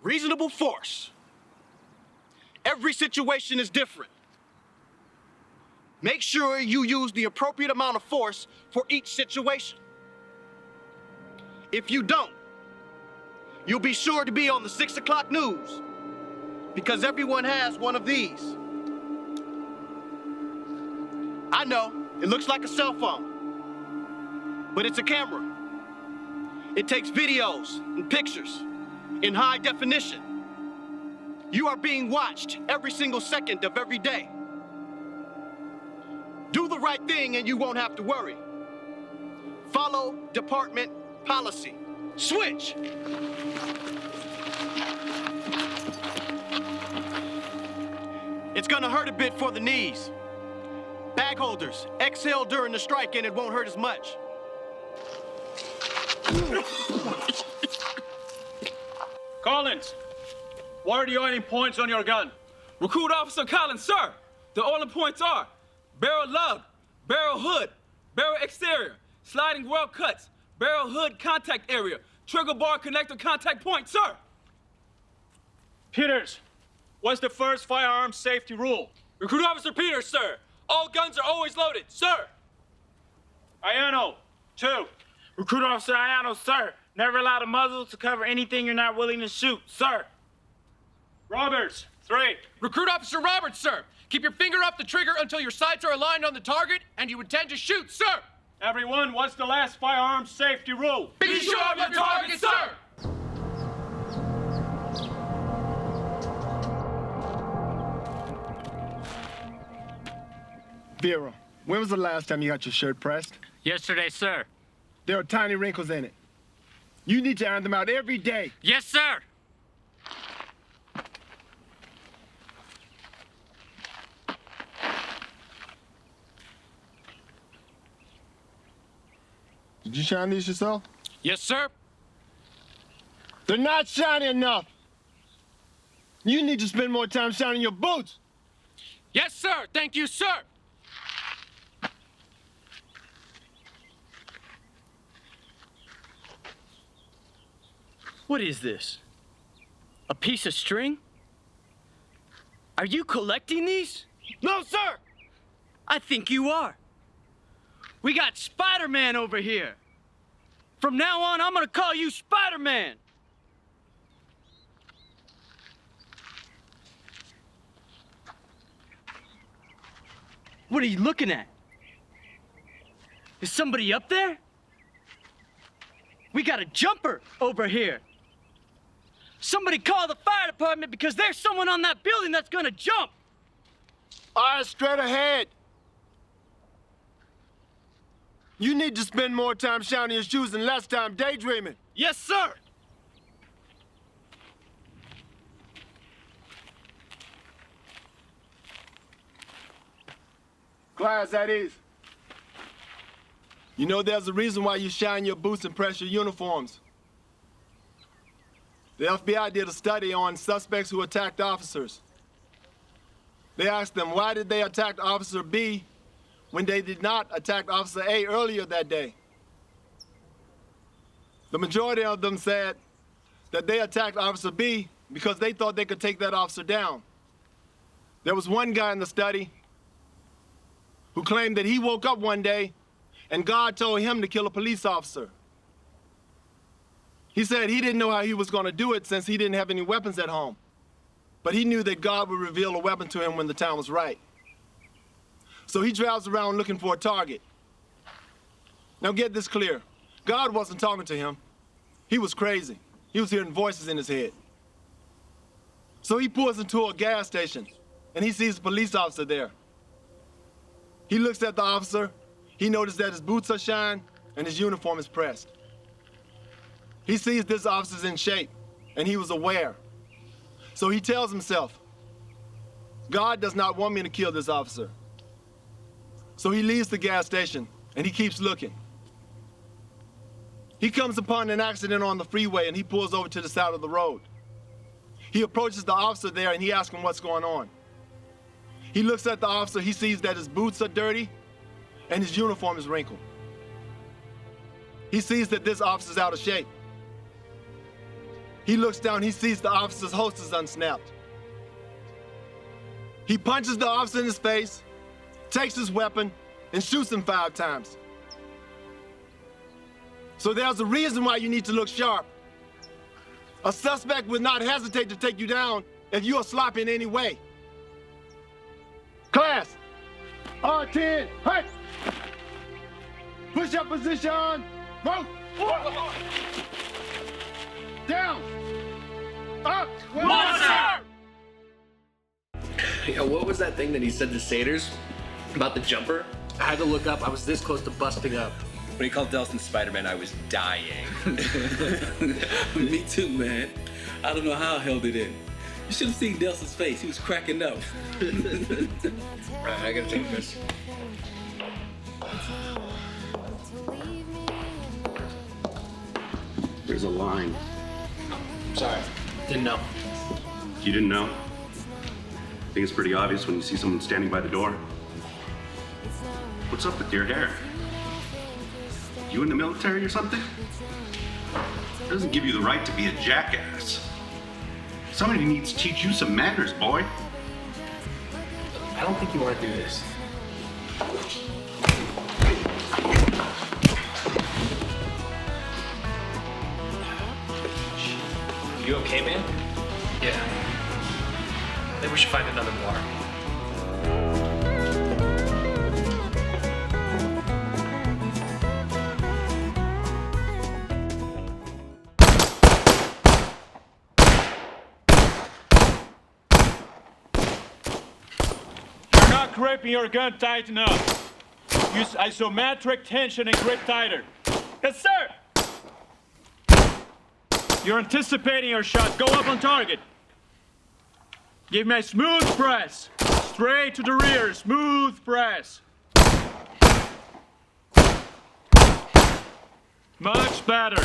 Reasonable force. Every situation is different. Make sure you use the appropriate amount of force for each situation. If you don't, you'll be sure to be on the 6 o'clock news because everyone has one of these. I know, it looks like a cell phone, but it's a camera. It takes videos and pictures in high definition. You are being watched every single second of every day. Do the right thing and you won't have to worry. Follow department policy. Switch! It's gonna hurt a bit for the knees. Bag holders, exhale during the strike and it won't hurt as much. Collins, what are the oiling points on your gun? Recruit Officer Collins, sir. The oiling points are barrel lug, barrel hood, barrel exterior, sliding well cuts, barrel hood contact area, trigger bar connector contact point, sir. Peters, what's the first firearm safety rule? Recruit Officer Peters, sir. All guns are always loaded, sir. Ayano, 2. Recruit Officer Ayano, sir. Never allow the muzzle to cover anything you're not willing to shoot, sir. Roberts, 3. Recruit Officer Roberts, sir. Keep your finger off the trigger until your sights are aligned on the target and you intend to shoot, sir. Everyone, what's the last firearm safety rule? Be sure of your target, sir. Vera, when was the last time you got your shirt pressed? Yesterday, sir. There are tiny wrinkles in it. You need to iron them out every day. Yes, sir. Did you shine these yourself? Yes, sir. They're not shiny enough. You need to spend more time shining your boots. Yes, sir. Thank you, sir. What is this? A piece of string? Are you collecting these? No, sir! I think you are. We got Spider-Man over here. From now on, I'm gonna call you Spider-Man. What are you looking at? Is somebody up there? We got a jumper over here. Somebody call the fire department because there's someone on that building that's gonna jump. All right, straight ahead. You need to spend more time shining your shoes and less time daydreaming. Yes, sir. Class, at ease. You know there's a reason why you shine your boots and press your uniforms. The FBI did a study on suspects who attacked officers. They asked them, why did they attack Officer B when they did not attack Officer A earlier that day? The majority of them said that they attacked Officer B because they thought they could take that officer down. There was one guy in the study who claimed that he woke up one day and God told him to kill a police officer. He said he didn't know how he was going to do it since he didn't have any weapons at home. But he knew that God would reveal a weapon to him when the time was right. So he drives around looking for a target. Now get this clear. God wasn't talking to him. He was crazy. He was hearing voices in his head. So he pulls into a gas station and he sees a police officer there. He looks at the officer. He noticed that his boots are shined and his uniform is pressed. He sees this officer's in shape, and he was aware. So he tells himself, God does not want me to kill this officer. So he leaves the gas station, and he keeps looking. He comes upon an accident on the freeway, and he pulls over to the side of the road. He approaches the officer there, and he asks him what's going on. He looks at the officer. He sees that his boots are dirty, and his uniform is wrinkled. He sees that this officer's out of shape. He looks down, he sees the officer's holsters unsnapped. He punches the officer in his face, takes his weapon, and shoots him 5 times. So there's a reason why you need to look sharp. A suspect would not hesitate to take you down if you are sloppy in any way. Class, R10, hey! Push up position, move! Down! Up! Yo, what was that thing that he said to satyrs about the jumper? I had to look up. I was this close to busting up. When he called Delson Spider-Man, I was dying. Me too, man. I don't know how I held it in. You should have seen Delson's face. He was cracking up. Right, I gotta take this. There's a line. Sorry, didn't know. You didn't know? I think it's pretty obvious when you see someone standing by the door. What's up with your hair? You in the military or something? It doesn't give you the right to be a jackass. Somebody needs to teach you some manners, boy. I don't think you want to do this. You okay, man? Yeah. Maybe we should find another bar. You're not gripping your gun tight enough. Use isometric tension and grip tighter. Yes, sir! You're anticipating your shot. Go up on target. Give me a smooth press. Straight to the rear. Smooth press. Much better.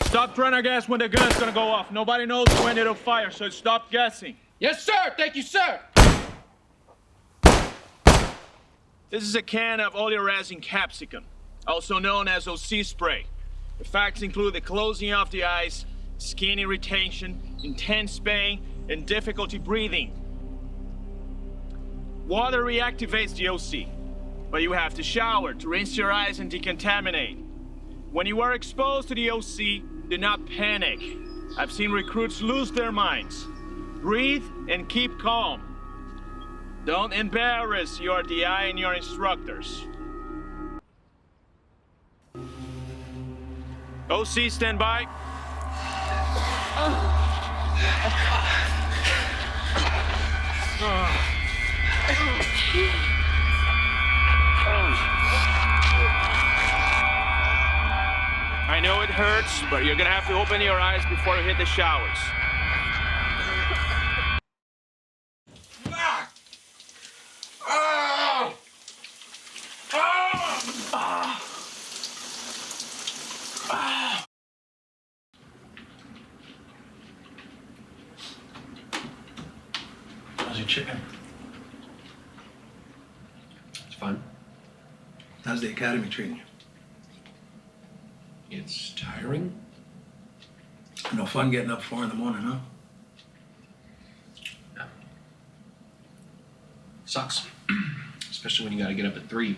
Stop trying to guess when the gun's gonna go off. Nobody knows when it'll fire, so stop guessing. Yes, sir. Thank you, sir. This is a can of oleoresin capsicum, also known as OC spray. The facts include the closing of the eyes, skin irritation, intense pain, and difficulty breathing. Water reactivates the OC, but you have to shower to rinse your eyes and decontaminate. When you are exposed to the OC, do not panic. I've seen recruits lose their minds. Breathe and keep calm. Don't embarrass your DI and your instructors. OC, stand by. I know it hurts, but you're gonna have to open your eyes before you hit the showers. How's your chicken? It's fun. How's the academy treating you? It's tiring. No fun getting up 4 in the morning, huh? No. Sucks. Especially when you gotta get up at 3.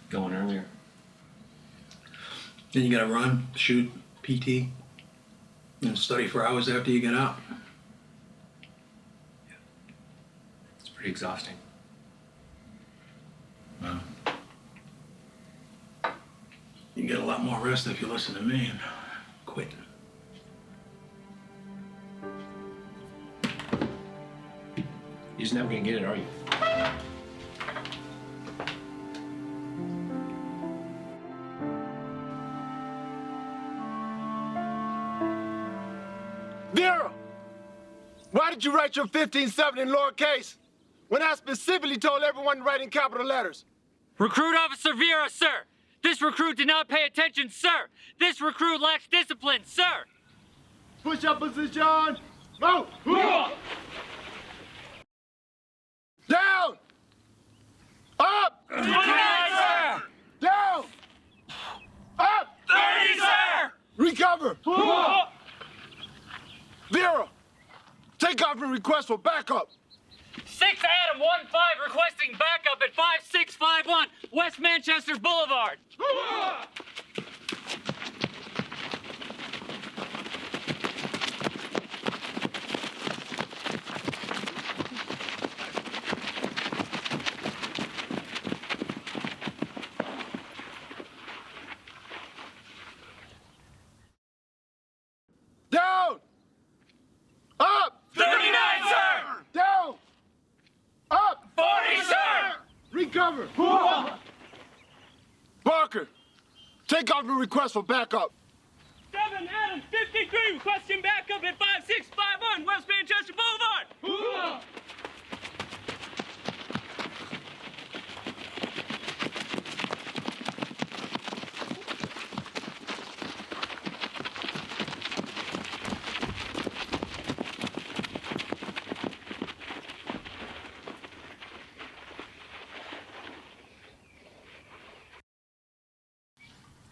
Going earlier. Then you gotta run, shoot, PT, and study for hours after you get out. It's pretty exhausting. Well, you can get a lot more rest if you listen to me and quit. You're just never gonna get it, are you? Vera! Why did you write your 15-7 in lowercase when I specifically told everyone to write in capital letters? Recruit Officer Vera, sir! This recruit did not pay attention, sir! This recruit lacks discipline, sir! Push up position! Move! Down! Up! 29, sir! Down! Up! 30, sir! Recover! Vera! Take off and request for backup! 6 Adam 1-5 requesting backup at 5651 West Manchester Boulevard. Down! Up! 39, sir! Down! Up! 40, sir! Recover! Take off your request for backup. 7 Adams 53 requesting backup at 5651 West Manchester Boulevard. Hoorah!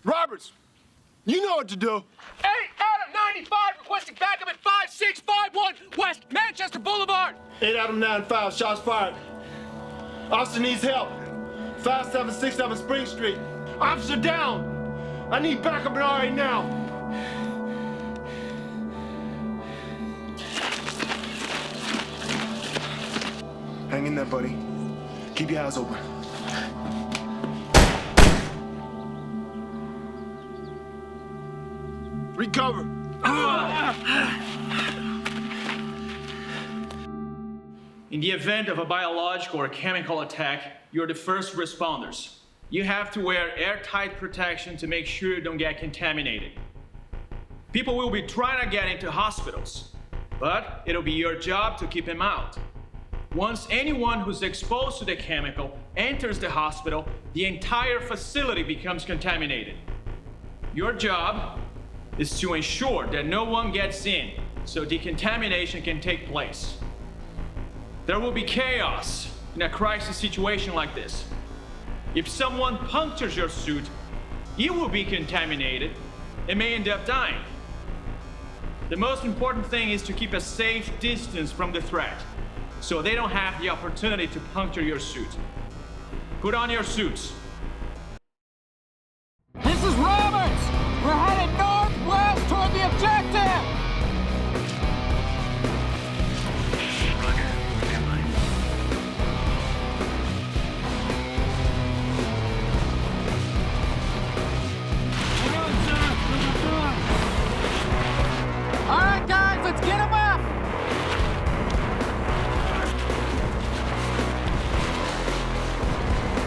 Roberts, you know what to do. 8 Adam 95 requesting backup at 5651 West Manchester Boulevard. 8 Adam 95, shots fired. Officer needs help. 5767 Spring Street. Officer down. I need backup right now. Hang in there, buddy. Keep your eyes open. Recover. In the event of a biological or chemical attack, you're the first responders. You have to wear airtight protection to make sure you don't get contaminated. People will be trying to get into hospitals, but it'll be your job to keep them out. Once anyone who's exposed to the chemical enters the hospital, the entire facility becomes contaminated. Your job is to ensure that no one gets in, so decontamination can take place. There will be chaos in a crisis situation like this. If someone punctures your suit, you will be contaminated and may end up dying. The most important thing is to keep a safe distance from the threat, so they don't have the opportunity to puncture your suit. Put on your suits. This is Roberts. We're headed northwest toward the objective. All right, guys, let's get him up.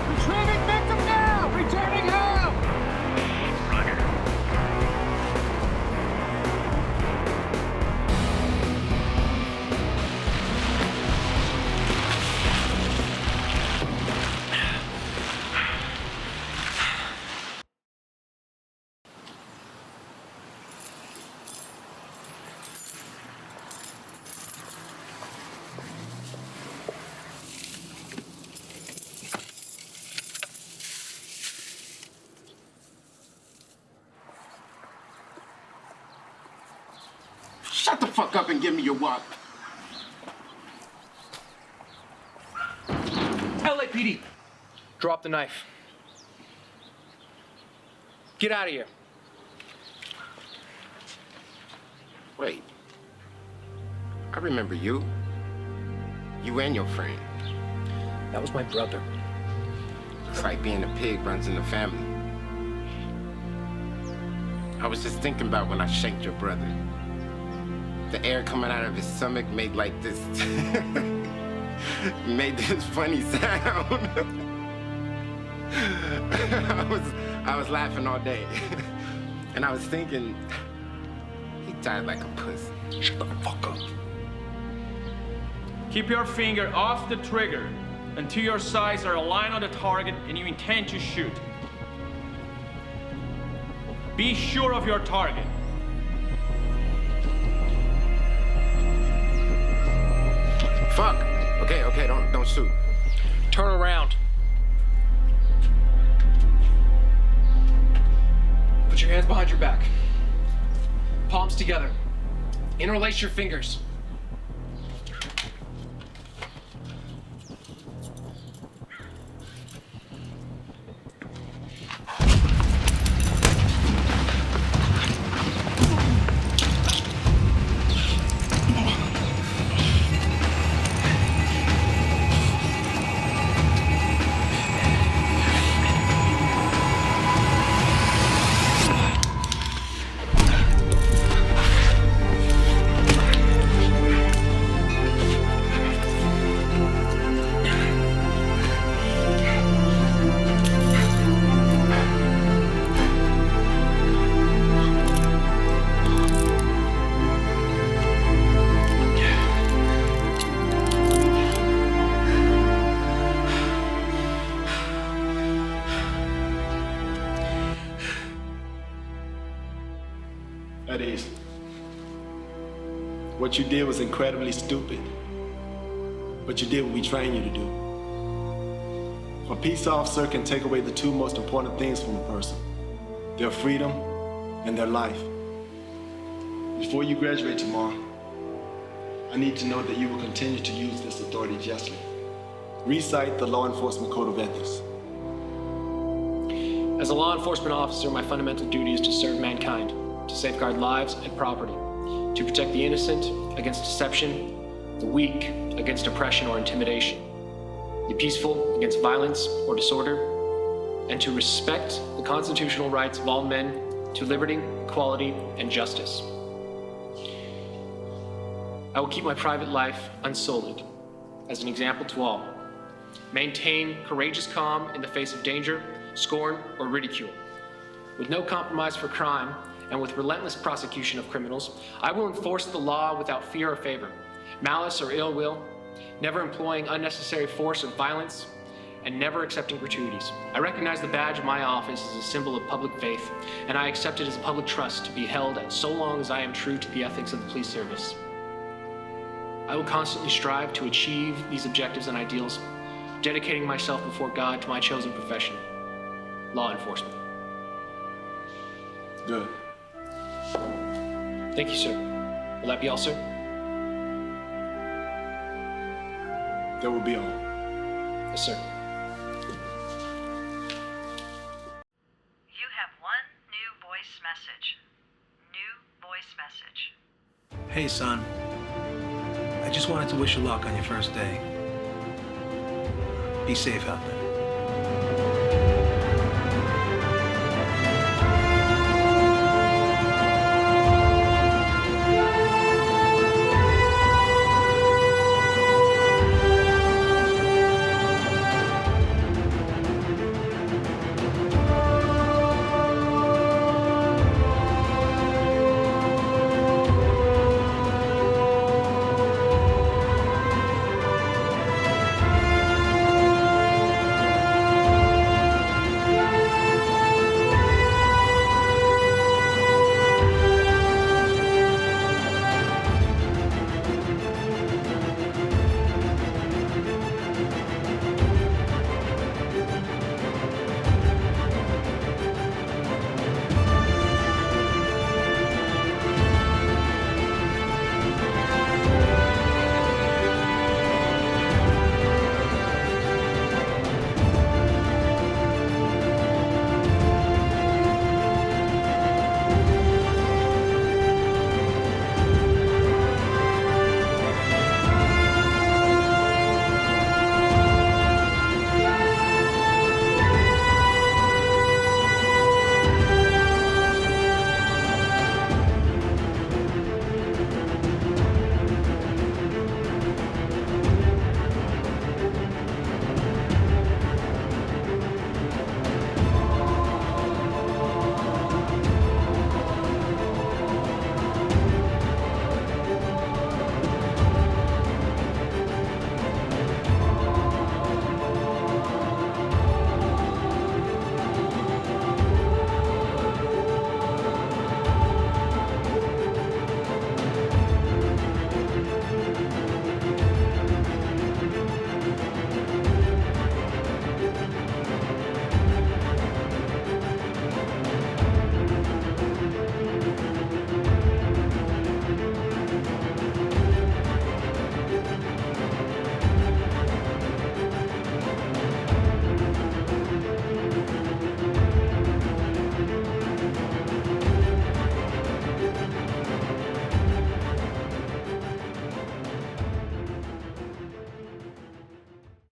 Retrieving victim now. Returning home. Shut the fuck up and give me your wallet. LAPD, drop the knife. Get out of here. Wait. I remember you. You and your friend. That was my brother. It's like being a pig runs in the family. I was just thinking about when I shanked your brother. The air coming out of his stomach made like this, made this funny sound. I was laughing all day. And I was thinking, he died like a pussy. Shut the fuck up. Keep your finger off the trigger until your sights are aligned on the target and you intend to shoot. Be sure of your target. Fuck. Okay, don't shoot. Turn around. Put your hands behind your back. Palms together. Interlace your fingers. What you did was incredibly stupid, but you did what we trained you to do. A peace officer can take away the two most important things from a person: their freedom and their life. Before you graduate tomorrow, I need to know that you will continue to use this authority justly. Recite the Law Enforcement Code of Ethics. As a law enforcement officer, my fundamental duty is to serve mankind, to safeguard lives and property, to protect the innocent against deception, the weak against oppression or intimidation, the peaceful against violence or disorder, and to respect the constitutional rights of all men to liberty, equality, and justice. I will keep my private life unsullied as an example to all. Maintain courageous calm in the face of danger, scorn, or ridicule. With no compromise for crime and with relentless prosecution of criminals, I will enforce the law without fear or favor, malice or ill will, never employing unnecessary force or violence, and never accepting gratuities. I recognize the badge of my office as a symbol of public faith, and I accept it as a public trust to be held so long as I am true to the ethics of the police service. I will constantly strive to achieve these objectives and ideals, dedicating myself before God to my chosen profession, law enforcement. Good. Thank you, sir. Will that be all, sir? That will be all. Yes, sir. You have one new voice message. New voice message. Hey, son. I just wanted to wish you luck on your first day. Be safe out there.